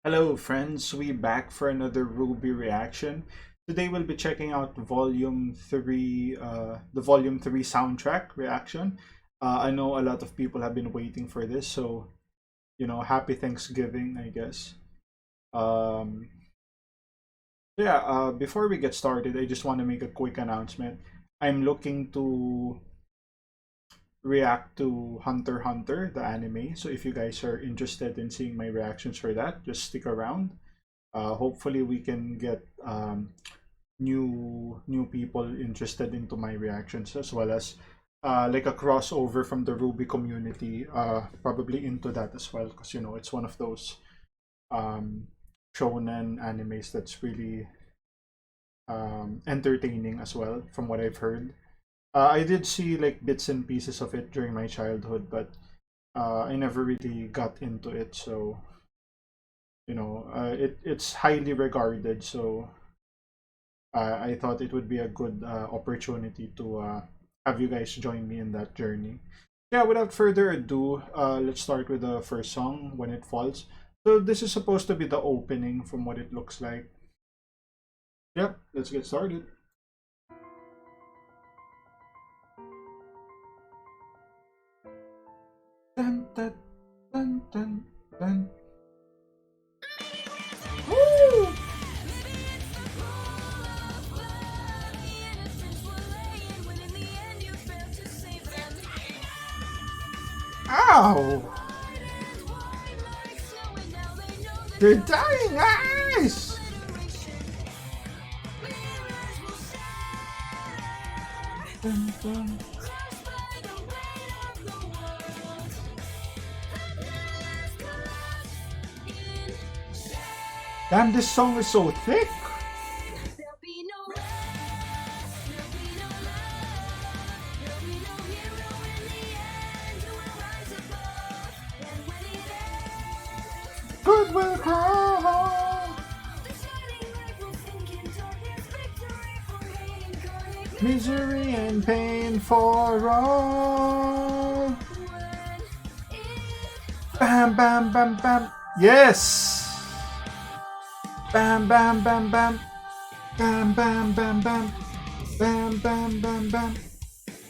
Hello friends, we back for another Ruby reaction. Today we'll be checking out Volume 3, the Volume 3 soundtrack reaction. I know a lot of people have been waiting for this, so, happy Thanksgiving, I guess. Um, Before we get started, I just want to make a quick announcement. I'm looking to react to Hunter x Hunter, the anime, so if you guys are interested in seeing my reactions for that, just stick around. Hopefully we can get new people interested into my reactions, as well as like a crossover from the Ruby community, probably into that as well, because it's one of those um, shonen animes that's really entertaining as well, from what I've heard. I did see like bits and pieces of it during my childhood, but I never really got into it. So it's highly regarded. So I thought it would be a good opportunity to have you guys join me in that journey. Yeah, without further ado, let's start with the first song, When It Falls. So this is supposed to be the opening from what it looks like. Yep, let's get started. Dun, dun, dun, dun, dun. Woo! Ow! They're dying, guys! Dun, dun. Damn, this song is so thick! Good will crawl! Misery and pain for all! Bam, bam, bam, bam! Yes! Bam, bam, bam, bam! Bam, bam, bam, bam! Bam, bam, bam, bam!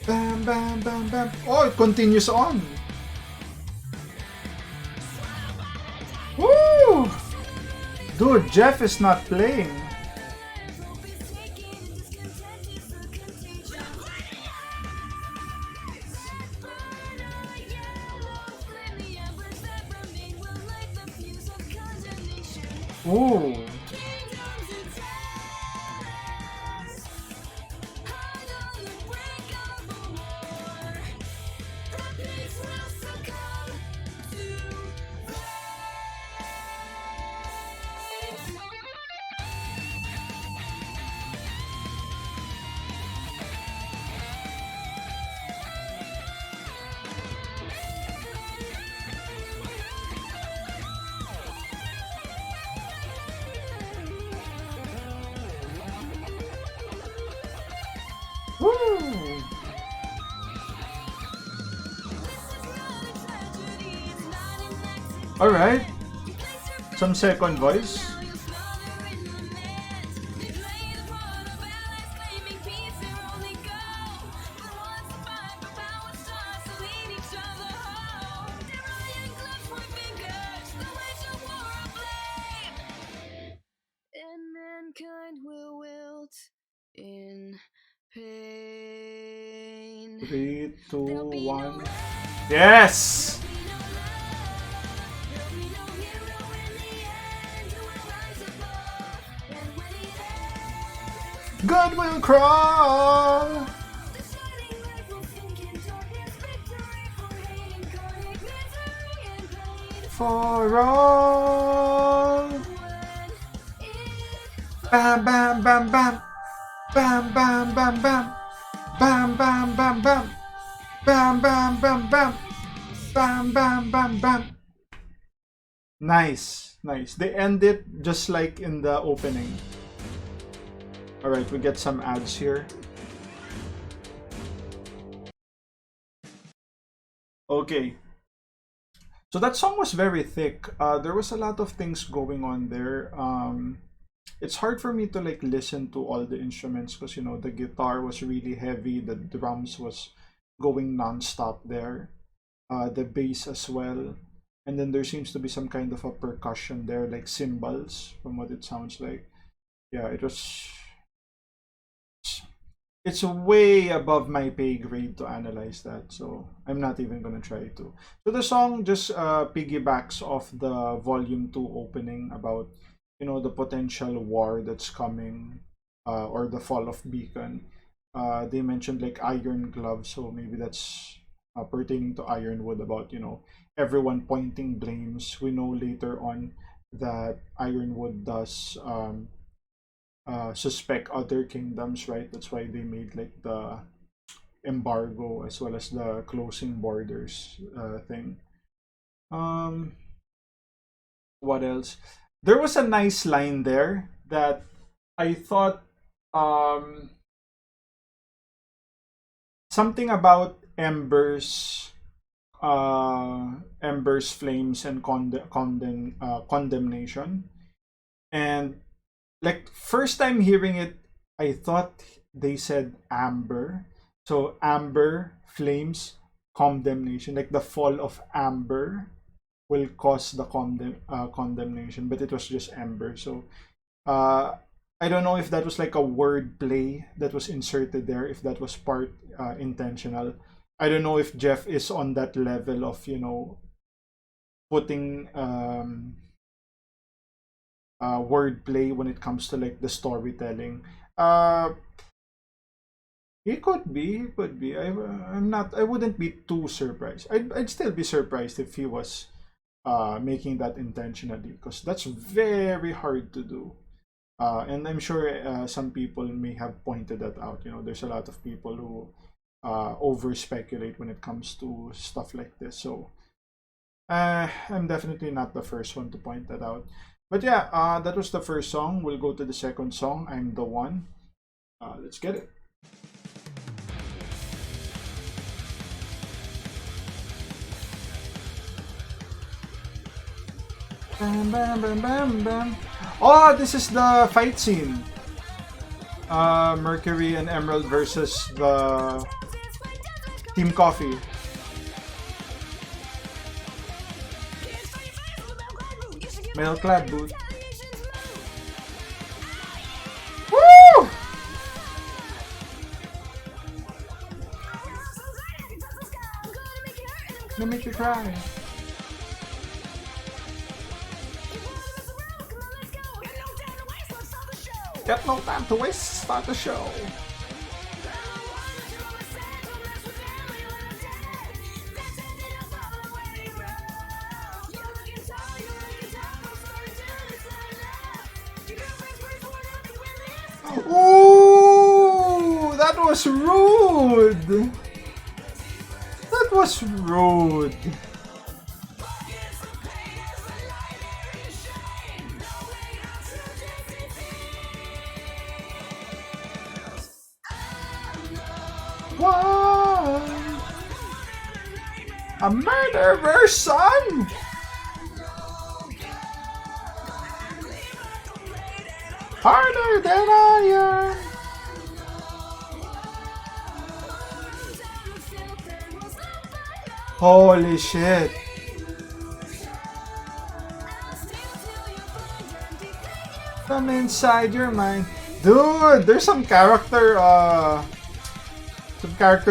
Bam, bam, bam, bam! Oh, it continues on! Woo! Dude, Jeff is not playing. Ooh. Woo! Alright. Some second voice. And mankind will wilt in pain. 3, 2, 1. Yes! God will crawl for all. Bam, bam, bam, bam. Bam, bam, bam, bam. Bam, bam, bam, bam. Bam, bam, bam, bam. Bam, bam, bam, bam. Nice, nice. They end it just like in the opening. Alright, we get some ads here. Okay. So that song was very thick. There was a lot of things going on there. It's hard for me to like listen to all the instruments because you know the guitar was really heavy, the drums was going non-stop there, the bass as well, and then there seems to be some kind of a percussion there, like cymbals, from what it sounds like. Yeah, it's way above my pay grade to analyze that, so I'm not even gonna try to. So the song just piggybacks off the Volume 2 opening about, you know, the potential war that's coming, or the fall of Beacon. They mentioned like iron gloves, so maybe that's pertaining to Ironwood about, you know, everyone pointing blames. We know later on that Ironwood does suspect other kingdoms, right? That's why they made like the embargo as well as the closing borders thing. Um, what else? There was a nice line there that I thought, um, something about embers, flames, and condemnation. And like first time hearing it, I thought they said amber. So amber, flames, condemnation. Like the fall of amber will cause the condemnation, but it was just amber. So uh, I don't know if that was like a word play that was inserted there, if that was part intentional. I don't know if Jeff is on that level of, you know, putting wordplay when it comes to like the storytelling. Uh, he could be, he could be. I'm not. I wouldn't be too surprised. I'd still be surprised if he was making that intentionally, because that's very hard to do. And I'm sure some people may have pointed that out. You know, there's a lot of people who over speculate when it comes to stuff like this. So I'm definitely not the first one to point that out. But yeah, that was the first song. We'll go to the second song, I'm the One. Let's get it. Bam, bam, bam, bam, bam. Oh, this is the fight scene. Mercury and Emerald versus the Team Coffee. Metal clad boot. Woo! Gonna make you cry. Got no time to waste, start the show. Ooh, that was rude. That was rude. What? A murderer's son? Harder than iron. Holy shit. From inside your mind. Dude, there's some character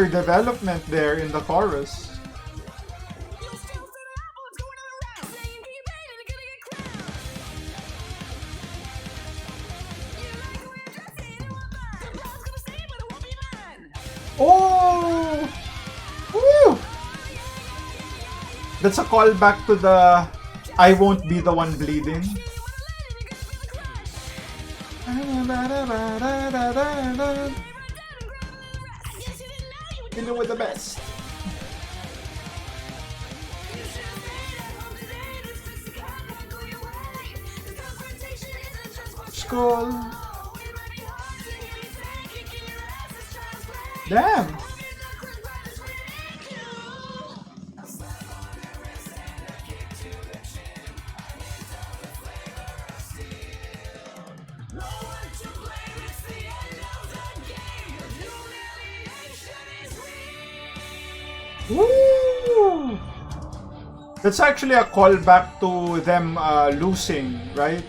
development there in the chorus. Oh! Woo! That's a callback to the I won't be the one bleeding. You know, with the best. Skull. Damn. Woo! That's actually a callback to them losing, right?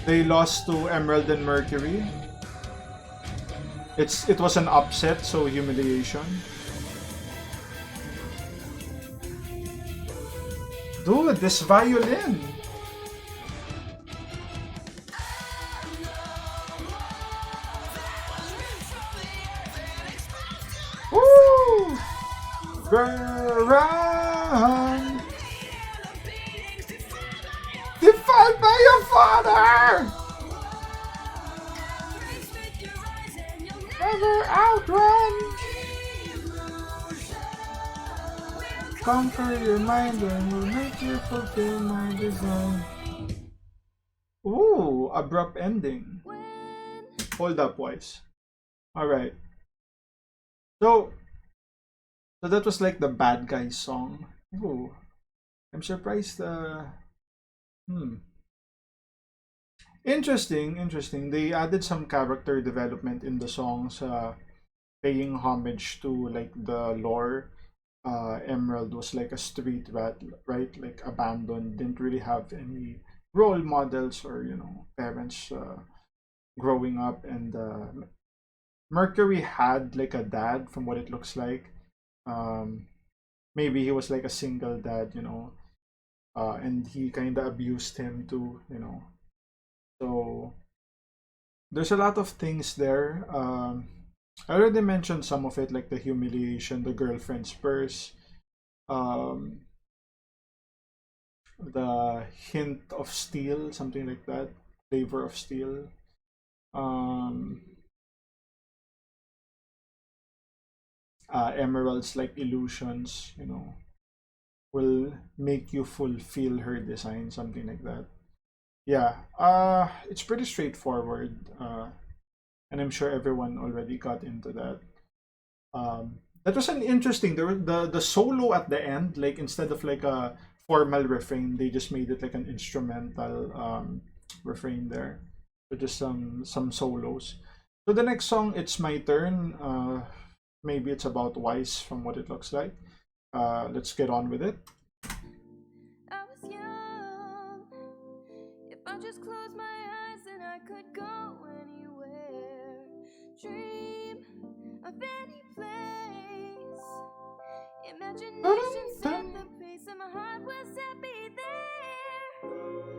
They lost to Emerald and Mercury. It was an upset, so humiliation. Dude, this violin. Woo! Run! Defiled by your father! Never outrun! Conquer your mind and will make you fulfill my design. Ooh, abrupt ending. Hold up, boys. Alright. So that was like the bad guy song. Ooh. I'm surprised interesting. They added some character development in the songs, paying homage to like the lore. Emerald was like a street rat, right? Like abandoned, didn't really have any role models or parents growing up, and Mercury had like a dad from what it looks like. Um, Maybe he was like a single dad, and he kind of abused him too, So there's a lot of things there. I already mentioned some of it, like the humiliation, the girlfriend's purse, um, the hint of steel, something like that, flavor of steel. Um, Emerald's like illusions, will make you fulfill her design, something like that. Yeah, it's pretty straightforward, and I'm sure everyone already got into that. That was an interesting. The solo at the end, like instead of like a formal refrain, they just made it like an instrumental refrain there. So just some solos. So the next song, it's my turn. Maybe it's about Wise from what it looks like. Let's get on with it. I was young. If I just close my eyes, then I could go anywhere. Dream of any place. Imagination set the pace, and my heart was happy there.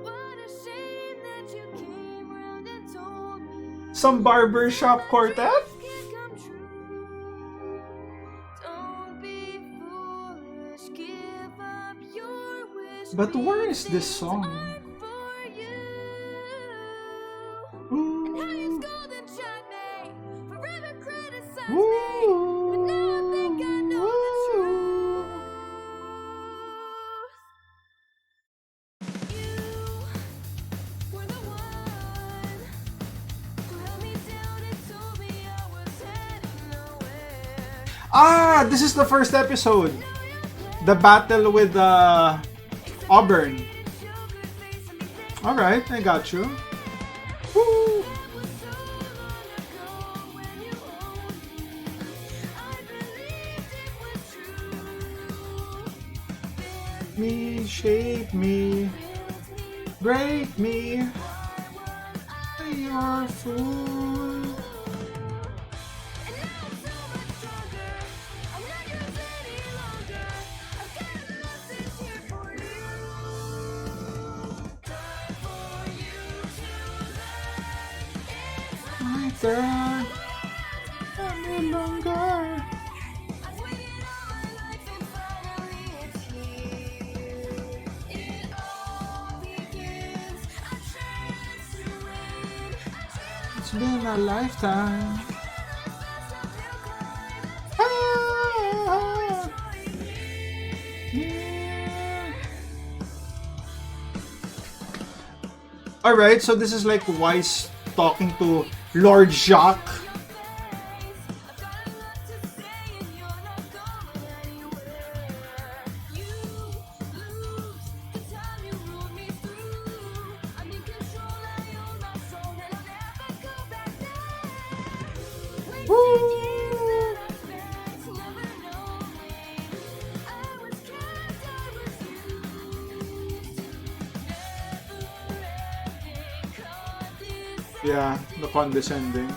What a shame that you came round and told me Some barbershop quartet. can't come true. Don't be foolish, give up your wish. But where is this song? For you. Ooh. And how you scold and chide me, forever criticize Ooh. me, but now I think I know the truth. You were the one who held me down and told me I was heading nowhere. Ah, this is the first episode. The battle with Auburn. Alright, I got you. Woo. Me, shape me, break me. You're a fool. My turn. I'm no longer. It's been a lifetime. Ah, yeah. Alright, so this is like Wise talking to Lord Jacques. Yeah, the condescending.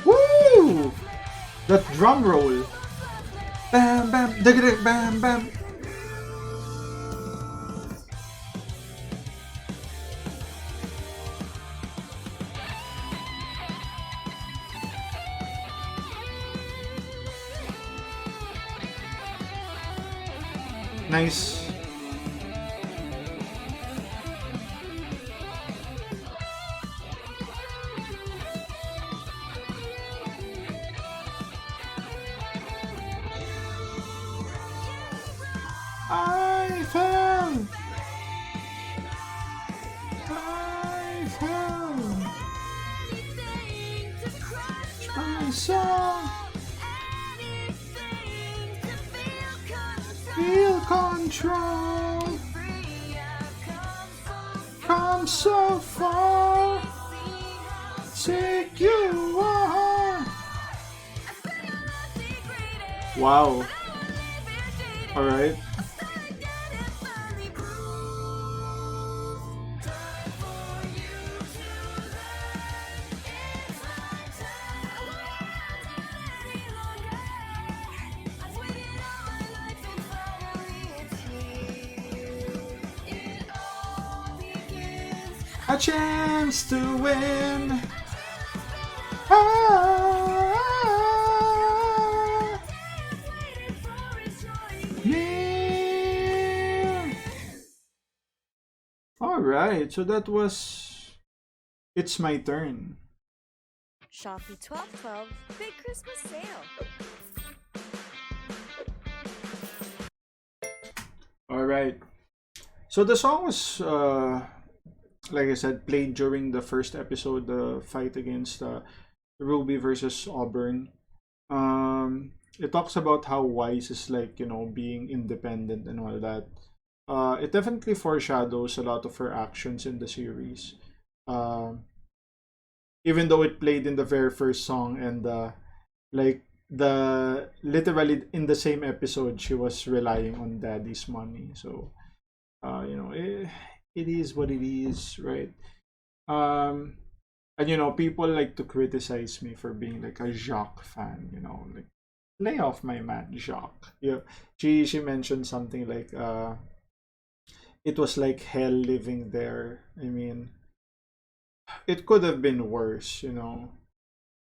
Woo! That drum roll. Bam bam digga bam bam. Nice. I fell. I fell. I saw. Feel control. Come so far. Take you on. Wow. All right. A chance to win. Ah, yeah. All right, so that was It's My Turn. Shopee 1212 Big Christmas Sale. All right. So the song was like I said played during the first episode, the fight against Ruby versus Auburn. It talks about how Wise is like, being independent and all that. It definitely foreshadows a lot of her actions in the series. Um, Even though it played in the very first song, and like the literally in the same episode she was relying on daddy's money. So it is what it is, right? Um, and people like to criticize me for being like a Jacques fan. Like, lay off my man, Jacques. Yeah, she mentioned something like it was like hell living there. I mean, it could have been worse.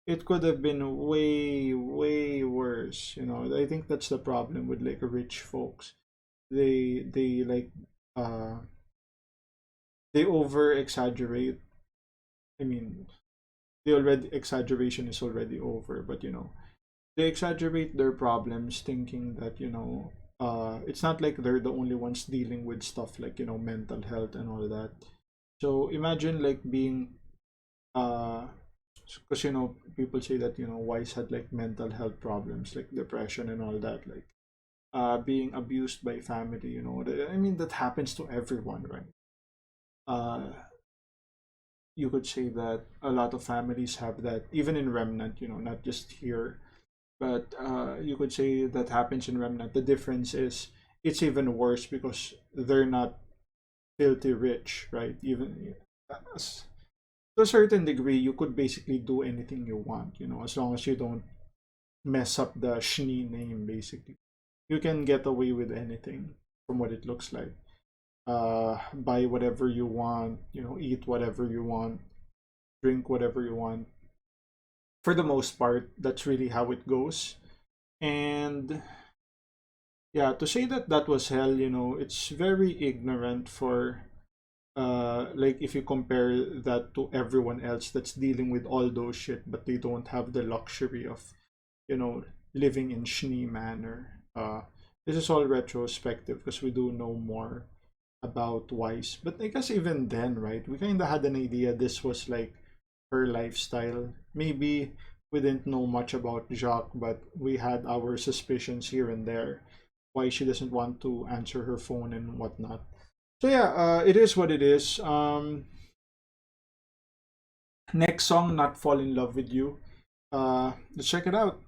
It could have been way, way worse. I think that's the problem with like rich folks. They like uh they over exaggerate. I mean, the already exaggeration is already over, but they exaggerate their problems, thinking that it's not like they're the only ones dealing with stuff like mental health and all that. So imagine like being uh because people say that Wise had like mental health problems like depression and all that, like being abused by family. I mean, that happens to everyone, right? uh you could say that a lot of families have that, even in Remnant, not just here, but you could say that happens in Remnant. The difference is it's even worse because they're not filthy rich, right? Even as, to a certain degree, you could basically do anything you want, as long as you don't mess up the Shni name, basically. You can get away with anything from what it looks like. Buy whatever you want, eat whatever you want, drink whatever you want. For the most part, that's really how it goes. And yeah, to say that that was hell, it's very ignorant for like if you compare that to everyone else that's dealing with all those shit, but they don't have the luxury of you know living in Shni manner. This is all retrospective because we do know more about Wise, but I guess even then, right, we kind of had an idea this was like her lifestyle. Maybe we didn't know much about Jacques, but we had our suspicions here and there why she doesn't want to answer her phone and whatnot. So yeah, it is what it is. Next song, Not Fall in Love with You. Let's check it out.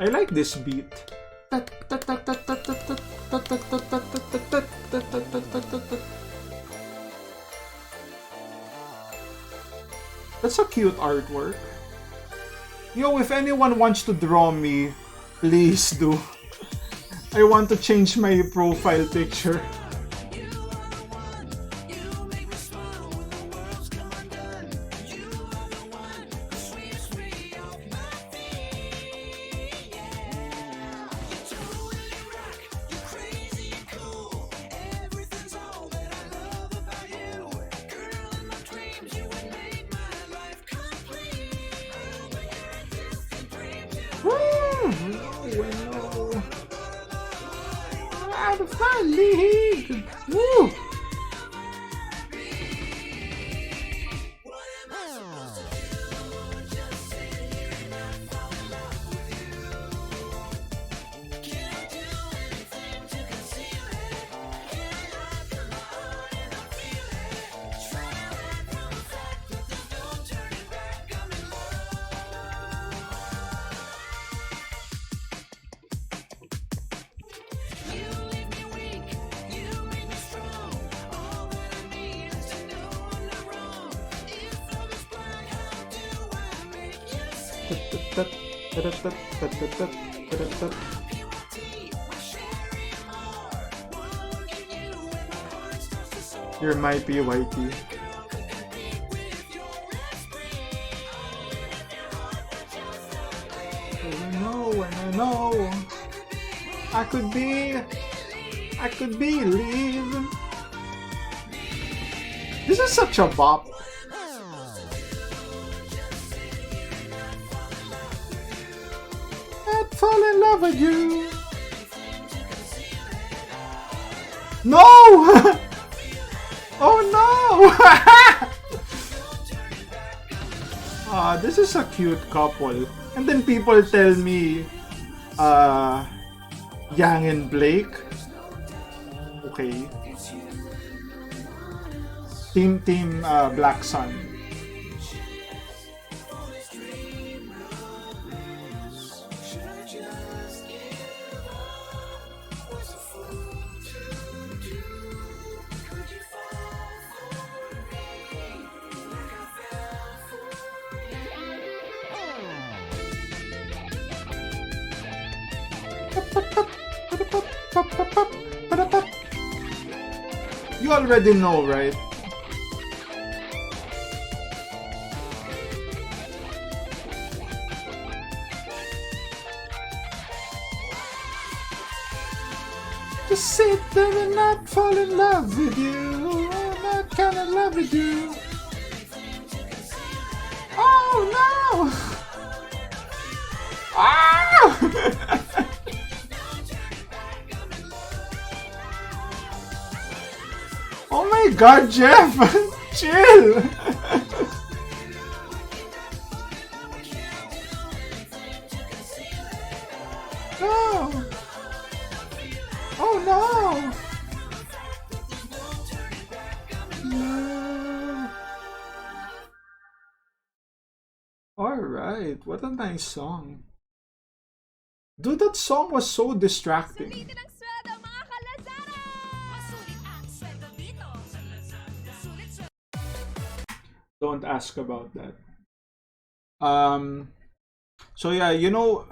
I like this beat. That's a cute artwork. Yo, if anyone wants to draw me, please do. I want to change my profile picture. Well, out of my league. Woo! You're my PYT. I know, I could believe. This is such a bop. I'd fall in love with you. No! Oh no! This is a cute couple. And then people tell me, Yang and Blake. Okay. Team Black Sun. You already know, right? Just sit there and not fall in love with you. I'm not kinda love with you. Oh no! Ah! Oh my god, Jeff! Chill! No! Oh no! No! Alright, what a nice song. Dude, that song was so distracting. Don't ask about that. So yeah, you know,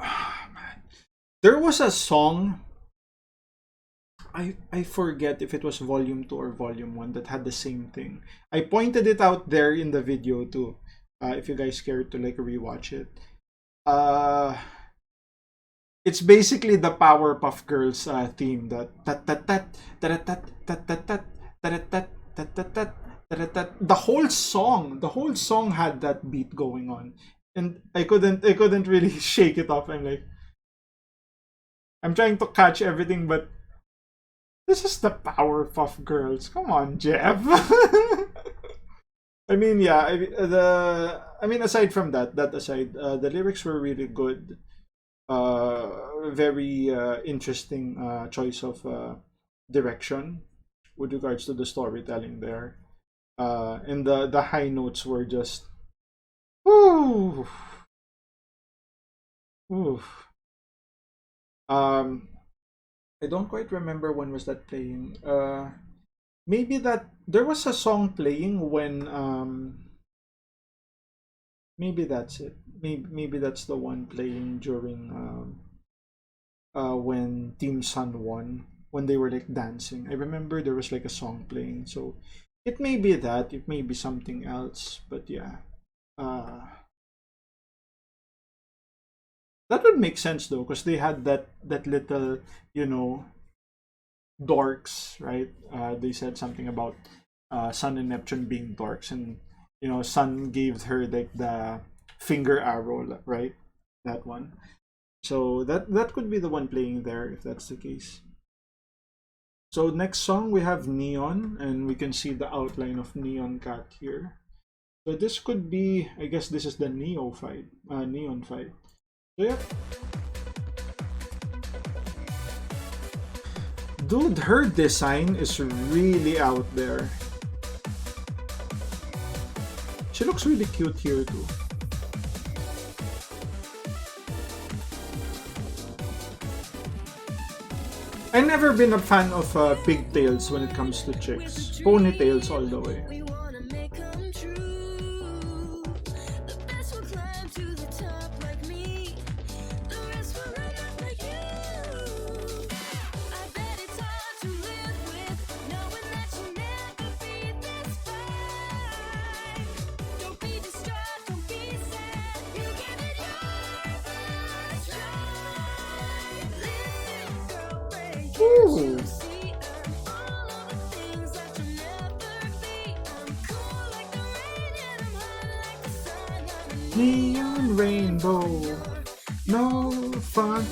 there was a song. I forget if it was volume 2 or volume 1 that had the same thing. I pointed it out there in the video too. If you guys care to like rewatch it. It's basically the Powerpuff Girls theme, that tat tat tat tat tat tat tat tat tat tat tat tat. The whole song had that beat going on, and I couldn't really shake it off. I'm trying to catch everything, but this is the Powerpuff Girls. Come on, Jeff. I mean, yeah. Aside from that, the lyrics were really good. Very interesting choice of direction with regards to the storytelling there. And the high notes were just, ooh, ooh. Um, I don't quite remember when was that playing. Maybe that there was a song playing when maybe that's it. Maybe that's the one playing during when Team Sun won, when they were like dancing. I remember there was like a song playing. So it may be that, it may be something else, but yeah. Uh that would make sense though, because they had that little, you know, dorks, right? They said something about Sun and Neptune being dorks, and you know, Sun gave her like the finger arrow, right? That one. So that could be the one playing there if that's the case. So next song we have Neon, and we can see the outline of Neon Cat here. So this could be, I guess this is the Neo fight, Neon fight. So yeah, dude, her design is really out there. She looks really cute here too. I've never been a fan of pigtails when it comes to chicks. Ponytails all the way. We wanna make 'em true. The best will climb to the top like me. The rest will run up like you. I bet it's hard to live with, knowing that you'll never be this fine. Don't be distraught, don't be sad. You give it your best try. Listen, girlfriend, can't Ooh. you see I'm all of the things that you'll never be? I'm cool like the rain and I'm hot like the sun. I'm a Neon rainbow. No fun.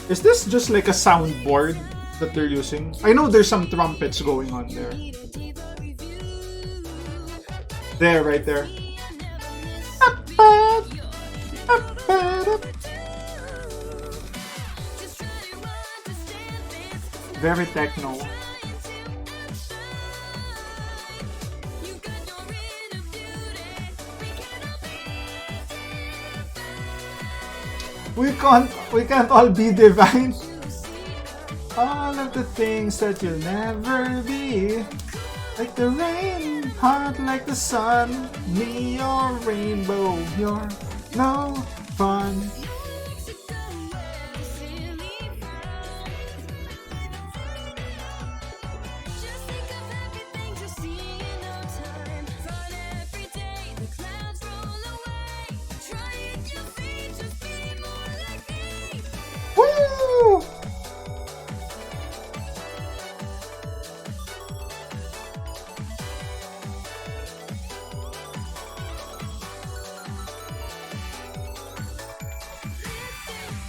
Is this just like a soundboard that they're using? I know there's some trumpets going on there. need a deeper review. There, right there. I never miss a beat. You're just try to understand this. Very techno. Trying to outshine. You got your inner beauty. We can all be divine. We can't all be divine. You see, All of the things that you'll never be. Like the rain, hot like the sun. Me, your rainbow, you're no fun. to go where the silly frown. Just think of everything to see in no time. Fun every day, the clouds roll away. Try it, your feet, just be more like me. Woo!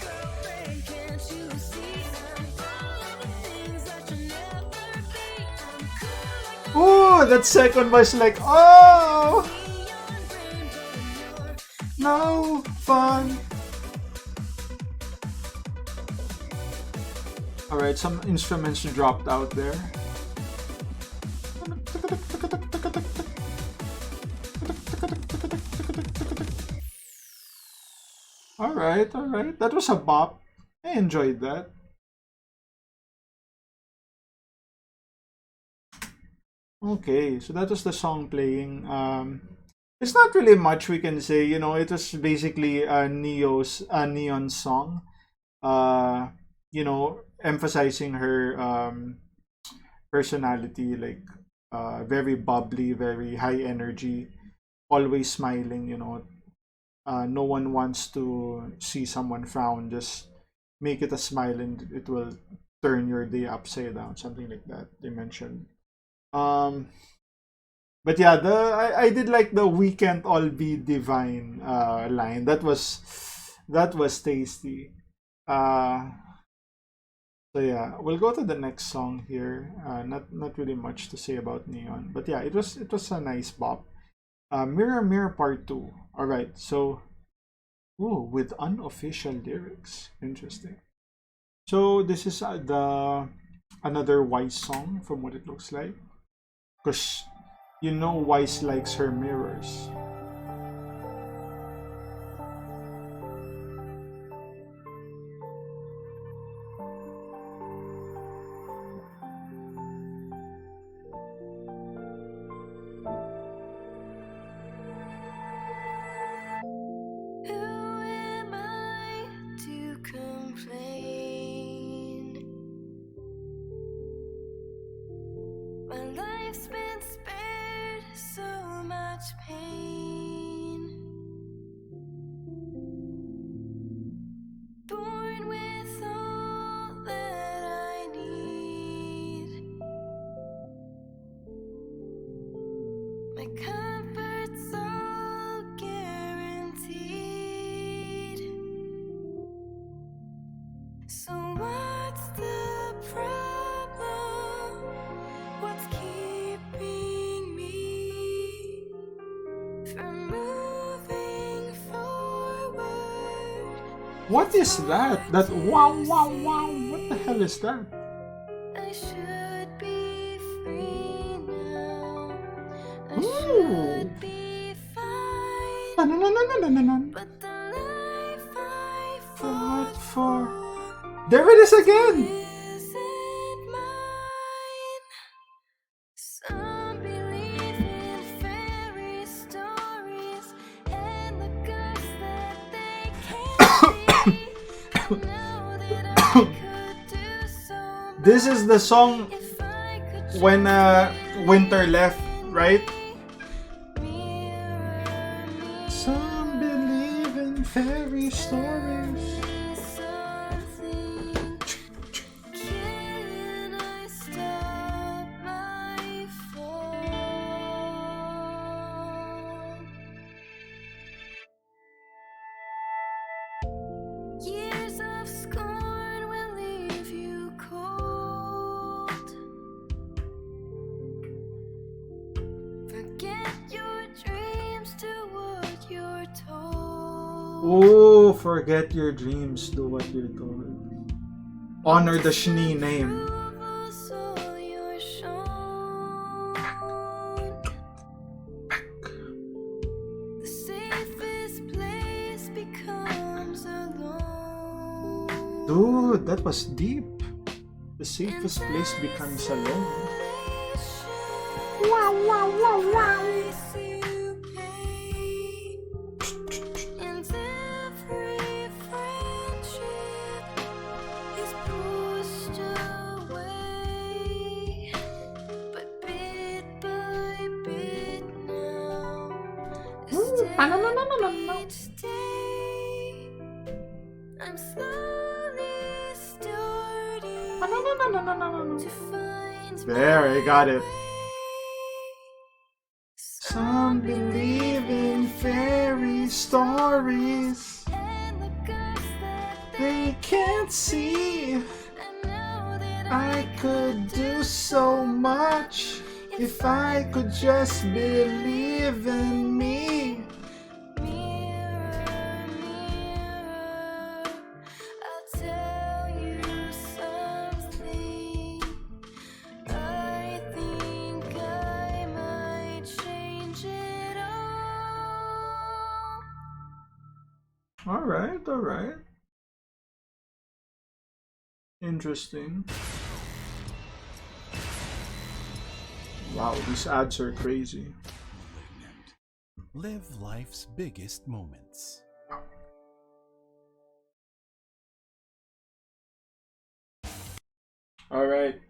Girlfriend, can't you see I'm all of the things that you'll never be? I'm cool like the Ooh, that second was like, oh, neon rainbow. You're no fun. Alright, some instruments dropped out there. Alright, alright. That was a bop. I enjoyed that. Okay, so that was the song playing. It's not really much we can say. You know, it was basically a neon song. Uh, you know, emphasizing her personality, like very bubbly, very high energy, always smiling. You know, no one wants to see someone frown. Just make it a smile, and it will turn your day upside down. Something like that. They mentioned. Um, but yeah, I did like the "We can't all be divine" line. That was tasty. Uh, so yeah, we'll go to the next song here. Not really much to say about Neon, but yeah, it was a nice bop. Mirror Mirror Part Two. All right, so with unofficial lyrics, interesting. So this is the another Wise song from what it looks like, because you know Wise likes her mirrors. life's been spared so much pain. Born with all that I need. My comfort's all guaranteed. So what's the problem? What's keeping me from moving forward? What is that? That wow wow wow. What the hell is that? I should be free now. I Ooh. should be fine. Dun-dun-dun-dun-dun-dun. But the life I Fought fought for. for There it is again. isn't mine. Some believe in fairy stories and the ghosts that they can't see. I know that I could do so This is the song if I could when Winter left, right? mirror me. Some believe in fairy stories. Something. Can I stop my fall? Years of scorn will leave you cold. Forget your dreams, do what you're told. Oh, forget your dreams, do what you're told. Honor the Shni name. Approval's all you're shown. The safest place becomes alone. Dude, that was deep. The safest place becomes alone. Wow, wow, wow, wow. And every friendship is pushed away. But bit by bit now, a step each day, I'm slowly starting to find There, I got it. way. Some believe in fairy stories And the ghosts that they can't see. I know that I could do so much if I could just believe in me. Mirror, mirror, I'll tell you something. I think I might change it all. Alright, alright. Interesting. Wow, these ads are crazy. Live life's biggest moments. Alright.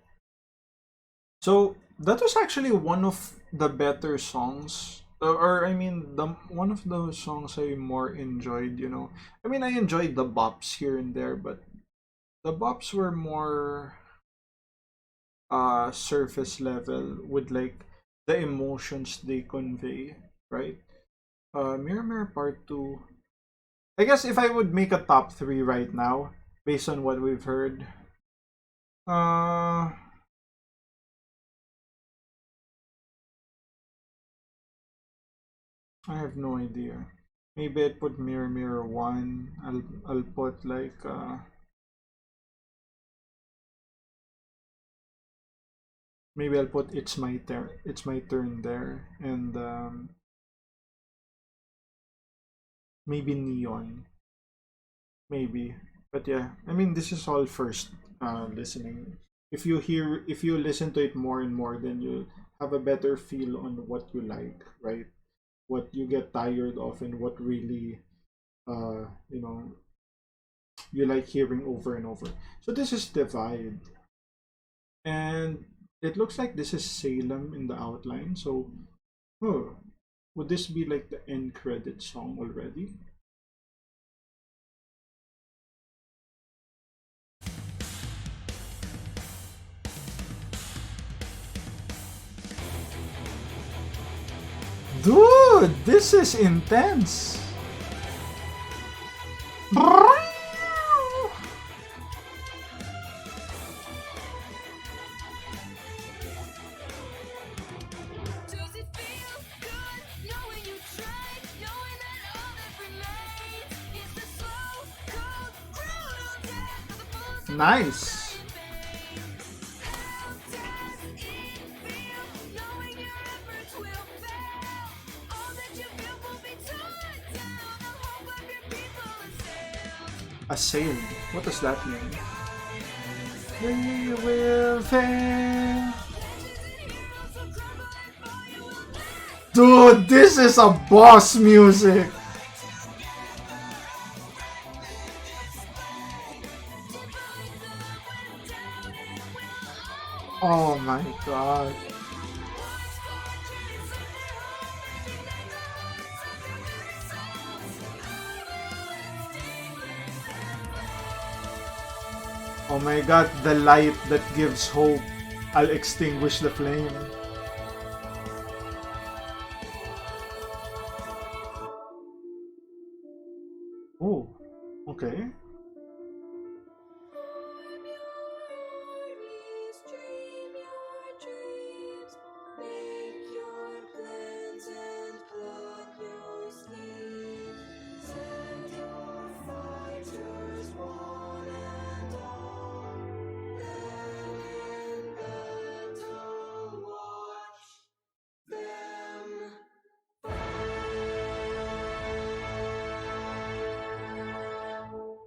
So that was actually one of the better songs. Or I mean, the one of the songs I more enjoyed. I mean, I enjoyed the bops here and there, but the bops were more surface level with like the emotions they convey, right? Mirror Mirror Part 2. I guess if I would make a top 3 right now, based on what we've heard, uh, I have no idea. Maybe I'd put Mirror Mirror 1. I'll put like maybe I'll put It's My Turn there, and maybe Neon. Maybe. But yeah, I mean, this is all first listening. If you listen to it more and more, then you'll have a better feel on what you like, right? What you get tired of and what really, uh, you know, you like hearing over and over. So this is Divide. And It looks like this is Salem in the outline. So, oh, would this be like the end credit song already? Dude, this is intense. Does it feel good knowing you tried, knowing that all that remains is the slow, cold, brutal death of the fools who Nice. How does it feel knowing your efforts will fail? All that you built will be torn down. The hope of your people assailed. Assail. What does that mean? We will fail. Dude, this is a boss music. Oh my god. Oh my god, the light that gives hope. I'll extinguish the flame. Oh, okay. Dream your dreams, make your plans and plot your schemes. Send your fighters one and all. Then in battle watch them.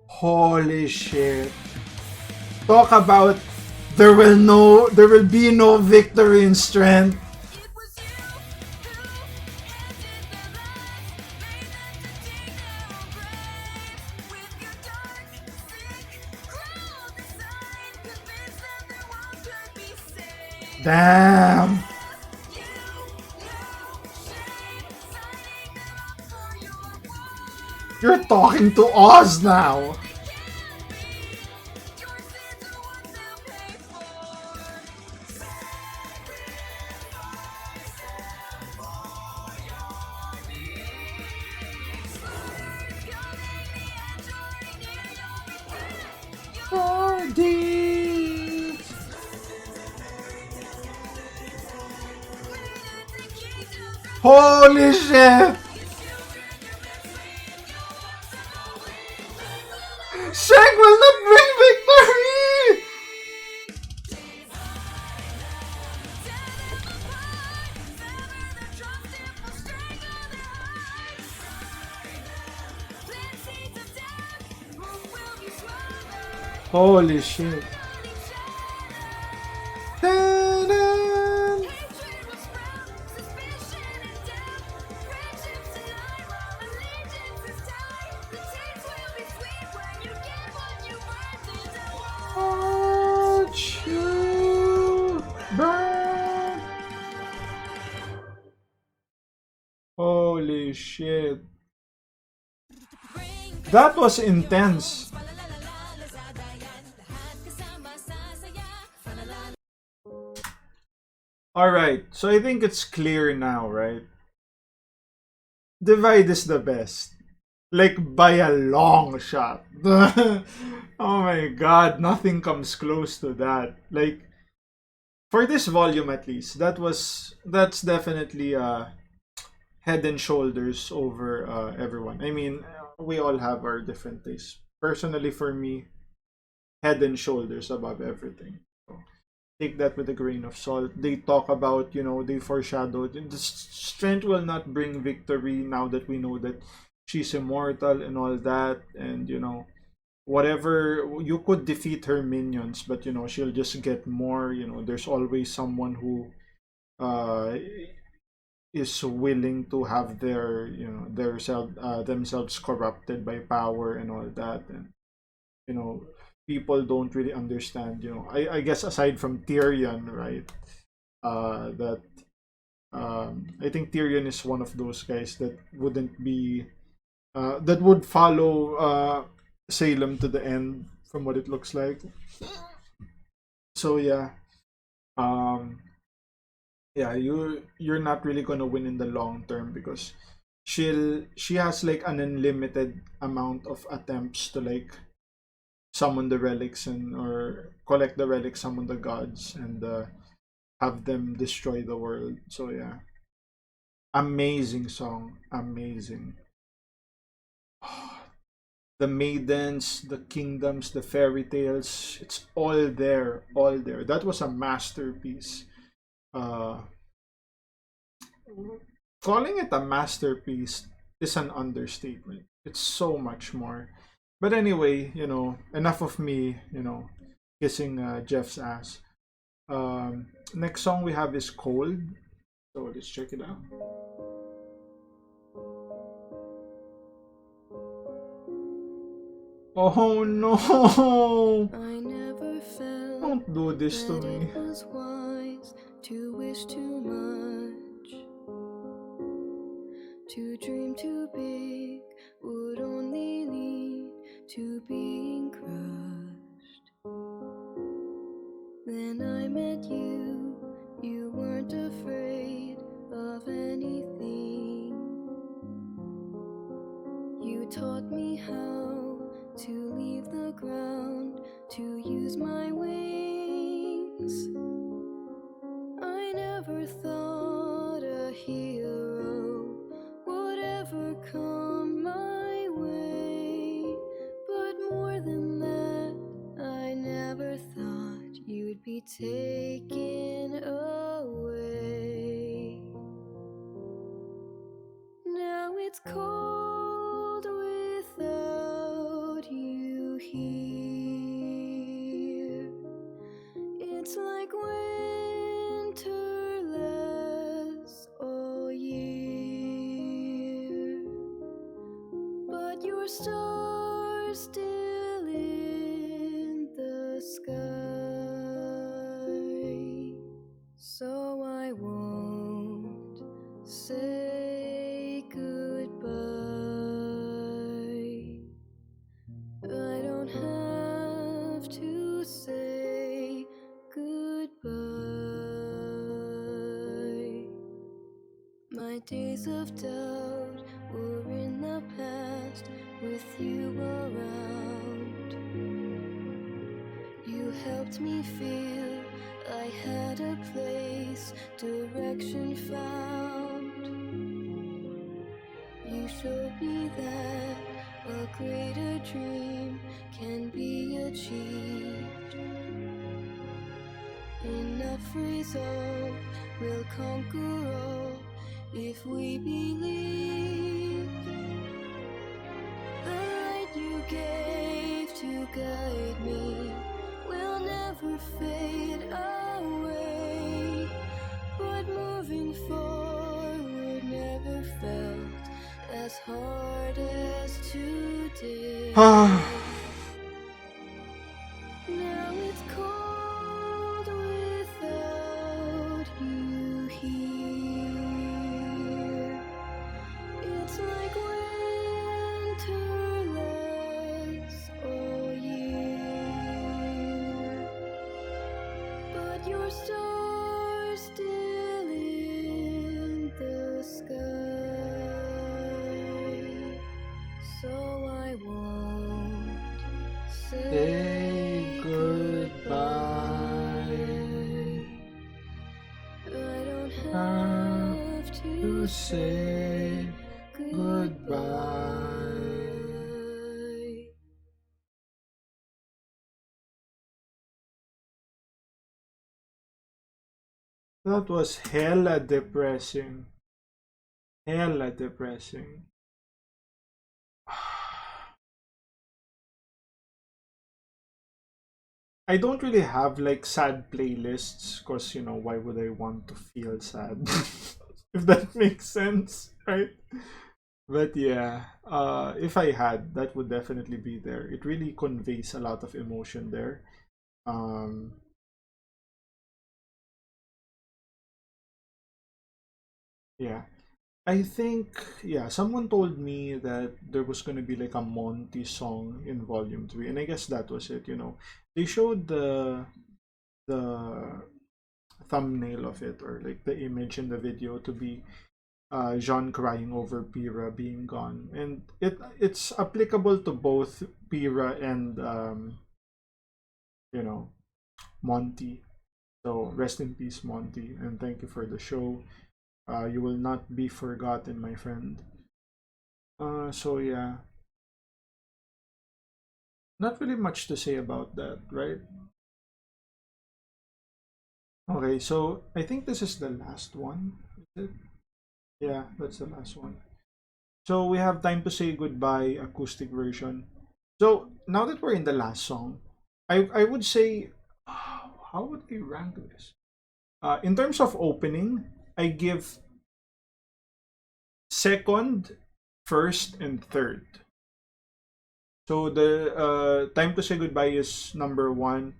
Holy shit. Talk about there will be no victory in strength. It was you who ended their lives, made them to dig their own graves. With your dark, sick, cruel design, convinced that their world could be saved. Damn. You know shame, signing them up for your war. You're talking to us now. Your sins are what they'll pay for. For these. Holy shit. Shank will not bring victory. Holy shit. Ta-da. Watch you burn. Holy shit. That was intense. Alright, so I think it's clear now, right? Divide is the best. Like by a long shot. Oh my god, nothing comes close to that. Like for this volume at least, that's definitely head and shoulders over everyone. I mean, we all have our different tastes. Personally, for me, head and shoulders above everything. So, take that with a grain of salt. They talk about, they foreshadowed the strength will not bring victory now that we know that she's immortal and all that, and whatever you could defeat her minions, but she'll just get more. There's always someone who uh is willing to have themselves corrupted by power and all that, and you know people don't really understand. I guess aside from Tyrion, right? That I think Tyrion is one of those guys that wouldn't be that would follow Salem to the end, from what it looks like. So yeah, um, yeah, you're not really gonna win in the long term because she has like an unlimited amount of attempts to like summon the relics and or collect the relics, summon the gods, and have them destroy the world. So yeah, amazing song, amazing. The maidens, the kingdoms, the fairy tales, it's all there, all there. That was a masterpiece. Uh, Calling it a masterpiece is an understatement. It's so much more. But anyway, enough of me, kissing Jeff's ass. Next song we have is Cold. So let's check it out. Oh no! I never felt Don't do this to that me. it was wise to wish too much. To dream too big would only lead to being crushed. Then I met you, you weren't afraid of anything. You taught me how to leave the ground, to use my wings. I never thought a hero would ever come my way. But more than that, I never thought you'd be taken away. Now it's cold without you here. It's like winter lasts all year, but your star's still in the sky. So I won't say goodbye. I don't have to say goodbye. My days of doubt were in the past with you around. You helped me feel I had a place, direction found. You showed me that a greater dream can be achieved. Enough resolve will conquer all if we believe. The light you gave to guide me will never fade away. But moving forward never felt as hard as today. Now it's cold without you here. It's like winter lasts all year, but your star's still in the sky. So I won't say goodbye. I don't have to say goodbye. That was hella depressing. Hella depressing. I don't really have like sad playlists because why would I want to feel sad? If that makes sense, right? But yeah, if I had, that would definitely be there. It really conveys a lot of emotion there. Um, yeah. I think, yeah, someone told me that there was going to be like a Monty song in Volume 3, and I guess that was it, you know. They showed the thumbnail of it, or like the image in the video, to be Jean crying over Pyrrha being gone. And it's applicable to both Pyrrha and you know, Monty. So rest in peace, Monty, and thank you for the show. You will not be forgotten, my friend. So yeah, not really much to say about that, right? Okay, so I think this is the last one. Is it? Yeah, that's the last one. So we have Time to Say Goodbye acoustic version. So now that we're in the last song, I would say, how would I rank this? In terms of opening, I give second, first, and third. So the Time to Say Goodbye is number one.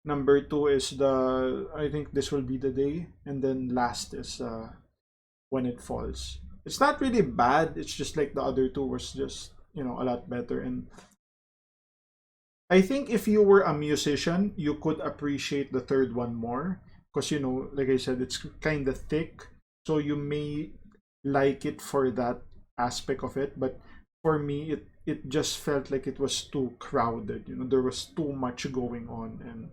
Number two is the, I think this will be the day, and then last is When It Falls. It's not really bad. It's just like the other two was just, you know, a lot better. And I think if you were a musician, you could appreciate the third one more because, you know, like I said, it's kind of thick, so you may like it for that aspect of it. But for me, it just felt like it was too crowded. You know, there was too much going on, and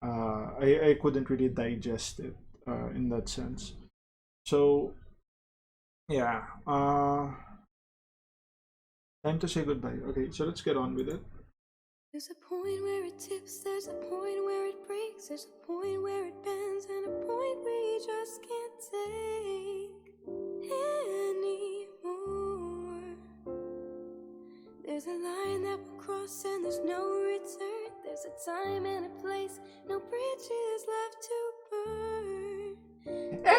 I couldn't really digest it in that sense. So yeah, time to say goodbye. Okay, so let's get on with it. There's a point where it tips, there's a point where it breaks, there's a point where it bends, and a point we just can't take anymore. There's a line that we'll cross and there's no return. There's a time and a place, no bridges left to burn Anymore!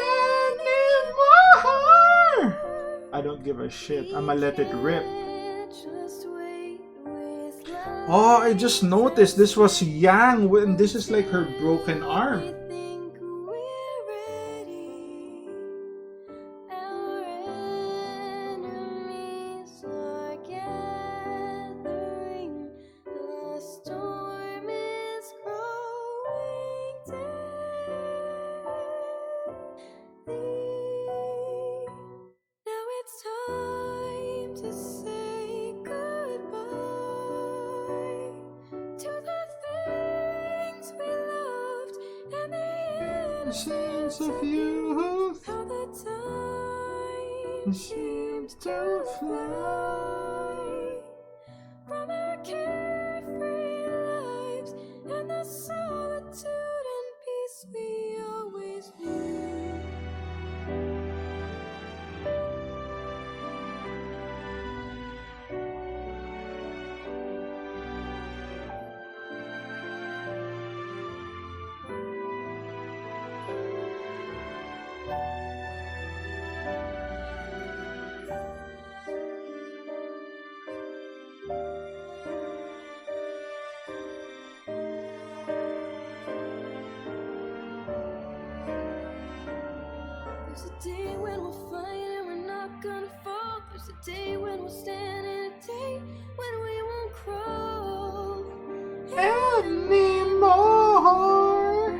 I don't give a shit. We I'ma let it rip. can't just wait with Oh, I just noticed this was life Yang when this is like her broken until arm. we think we're ready. Our enemies are gathering. The storm is growing deadly. Now it's time to say goodbye to the things we loved and the Sense innocence of of youth. youth How the time seems seems to to fly. fly from our carefree lives and the solitude and peace we always knew. There's a day when we'll fight and we're not gonna fall. There's a day when we'll stand and a day when we won't crawl Anymore.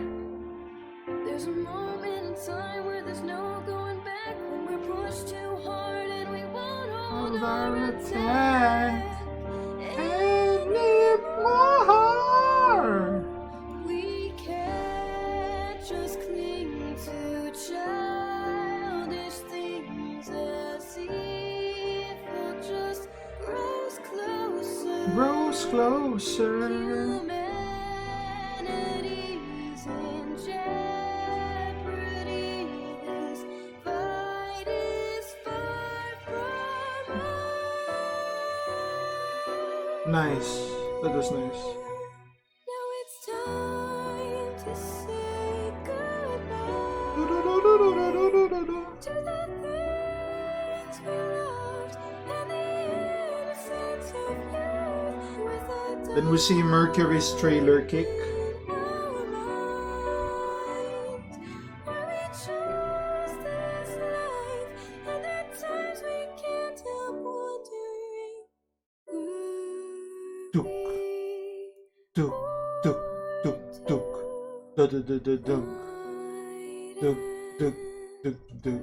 There's a moment in time where there's no going back, when we're pushed too hard and we won't hold our attack Anymore. We can't just cling to childish things as evil just grows closer. Grows closer. Humanity's in jeopardy. This fight is far from over. Nice. That was nice. Now it's time to say goodbye to the things we loved Then we see Mercury's trailer kick. Duk, duk, duk, duk, duk. Duk, duk, duk, duk, duk. Duk, duk, duk, duk.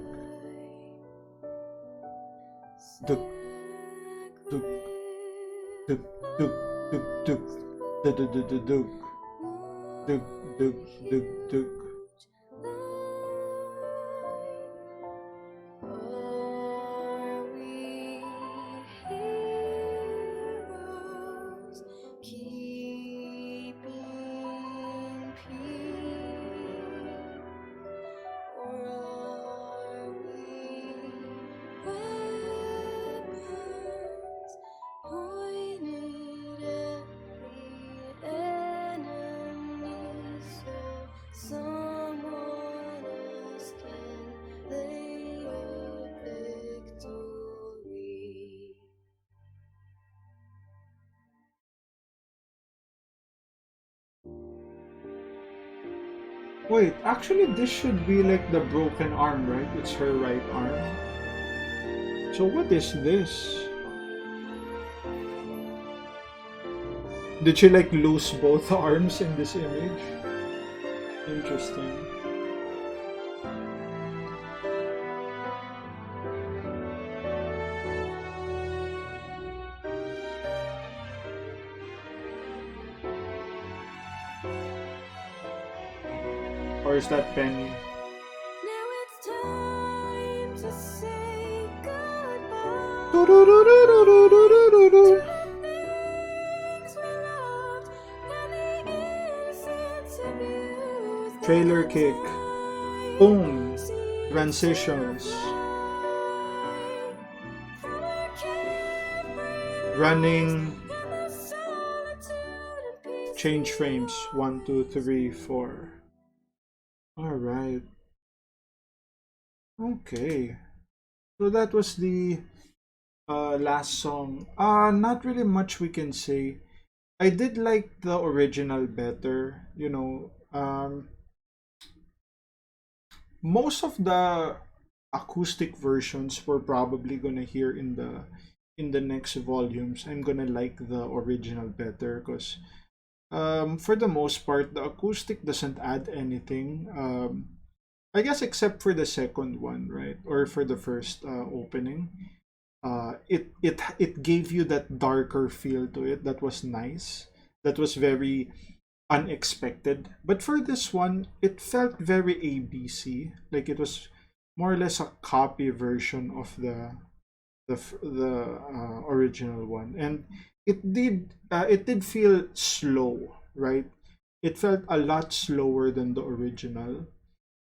Duk, duk, duk, duk, duk, duk. Duk, duk, duk, duk, duk. Duk, duk, duk, duk. Are we heroes keeping peace? Or are we weapons pointed at the enemy so someone else can lay your victory? Wait, actually, this should be like the broken arm, right? It's her right arm. So, what is this? Did she like lose both arms in this image? Interesting. Or is that Penny? Now it's time to say goodbye Do-do-do-do-do-do-do-do. to the things we loved and the innocence abused. Trailer kick. Boom. Transitions. Running. Change frames. 1, 2, 3, 4. Alright. Okay. So that was the last song. Not really much we can say. I did like the original better. Most of the acoustic versions we're probably gonna hear in the next volumes. I'm gonna like the original better because for the most part the acoustic doesn't add anything. I guess except for the second one, right? Or for the first opening. It gave you that darker feel to it that was nice. That was very unexpected. But for this one, it felt very ABC. Like it was more or less a copy version of the original one, and it did feel slow, right? It felt a lot slower than the original,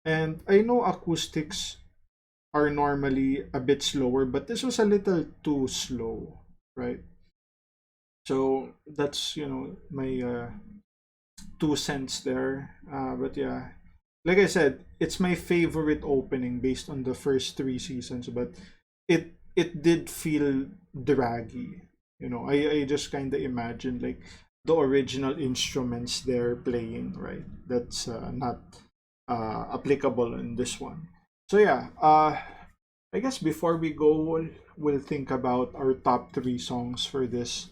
and I know acoustics are normally a bit slower, but this was a little too slow, right? So that's my 2 cents there. But yeah, like I said, it's my favorite opening based on the first 3 seasons. But it did feel draggy. I just kind of imagined like the original instruments they're playing, right? That's not applicable in this one. So yeah, I guess before we go, we'll think about our top 3 songs for this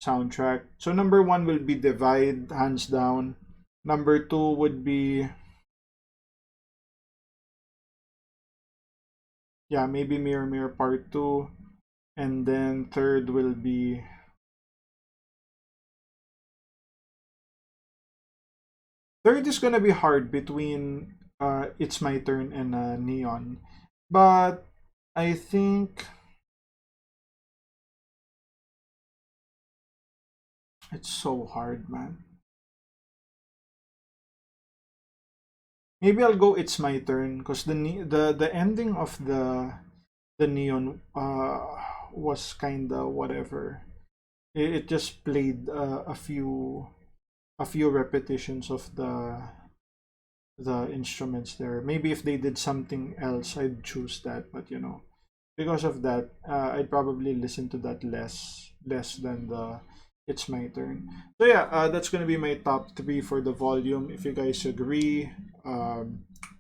soundtrack. So number 1 will be Divide, hands down. Number 2 would be, yeah, maybe Mirror Mirror Part 2. And then third will be, third is gonna be hard between It's My Turn and Neon. But I think it's so hard, man. Maybe I'll go It's My Turn because the ending of the Neon was kinda whatever. It just played a few repetitions of the instruments there. Maybe if they did something else, I'd choose that. But because of that, I'd probably listen to that less than it's my turn. So yeah, that's gonna be my top three for the volume. If you guys agree,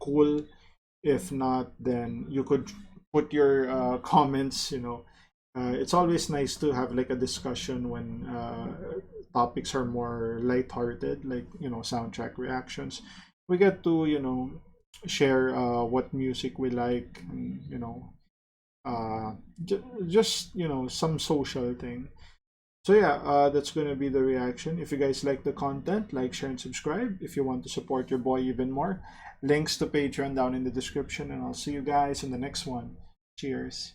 cool. If not, then you could put your comments. It's always nice to have like a discussion when topics are more lighthearted, like soundtrack reactions. We get to share what music we like, and uh, just some social thing. So yeah, that's gonna be the reaction. If you guys like the content, like, share, and subscribe. If you want to support your boy even more, links to Patreon down in the description, and I'll see you guys in the next one. Cheers.